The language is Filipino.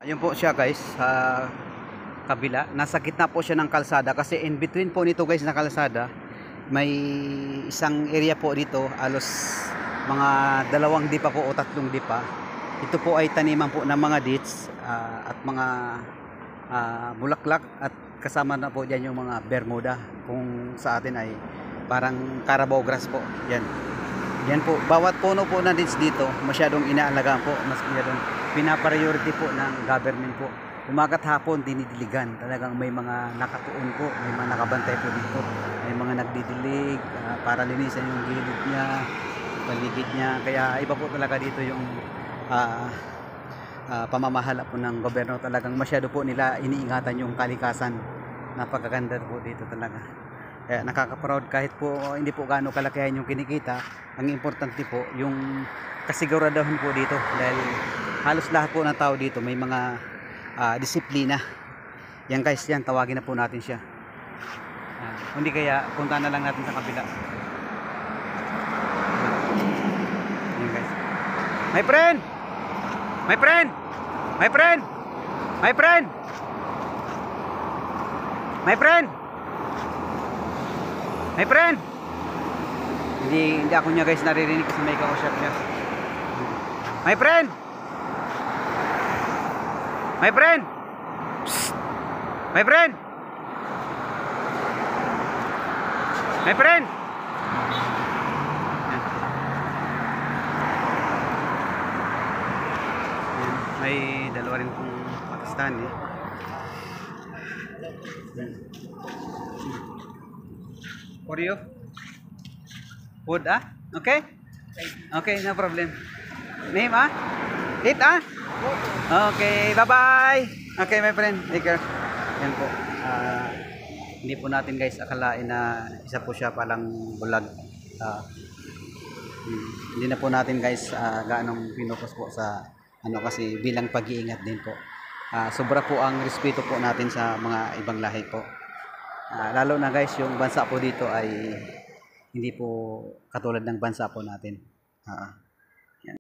Ayun po siya guys, sa kabila. Nasa gitna po siya ng kalsada kasi in between po nito guys na kalsada, may isang area po dito, alos mga 2 dipa po o 3 dipa. Ito po ay taniman po ng mga dates at mga bulaklak at kasama na po dyan yung mga bermuda. Kung sa atin ay parang Carabao grass po. Yan. Yan po, bawat puno po na dates dito, masyadong inaalagaan po, mas masyadong pinapriority po ng government po. Umaga't hapon, dinidiligan. Talagang may mga nakatuon po, may mga nakabantay po dito. May mga nagdidilig para linisan yung gilid niya, paligid niya. Kaya iba po talaga dito yung pamamahala po ng gobyerno. Talagang masyado po nila iniingatan yung kalikasan. Napakaganda po dito talaga. Kaya nakaka-proud kahit po hindi po gaano kalakihan yung kinikita. Ang importante po yung kasiguraduhan po dito dahil halos lahat po ng tao dito may mga disiplina. Yan guys, yan tawagin na po natin siya. Hindi kaya punta na lang natin sa kabila. Yan guys. My friend! My friend! My friend! My friend! My friend! My friend! Hindi ako niya guys naririnig kasi may kausap niya. My friend! My friend! Psst! My friend! My friend! May dalawa rin pong Pakistani. For you? Food Okay? Okay, no problem. Name Eat Okay, bye-bye. Okay, my friend. Take care. Yan po. Hindi po natin guys akalain na isa po siya palang bulag. Hindi na po natin guys gaanong pinukus po sa kasi bilang pag-iingat din po. Sobra po ang respeto po natin sa mga ibang lahi po. Lalo na guys yung bansa po dito ay hindi po katulad ng bansa po natin.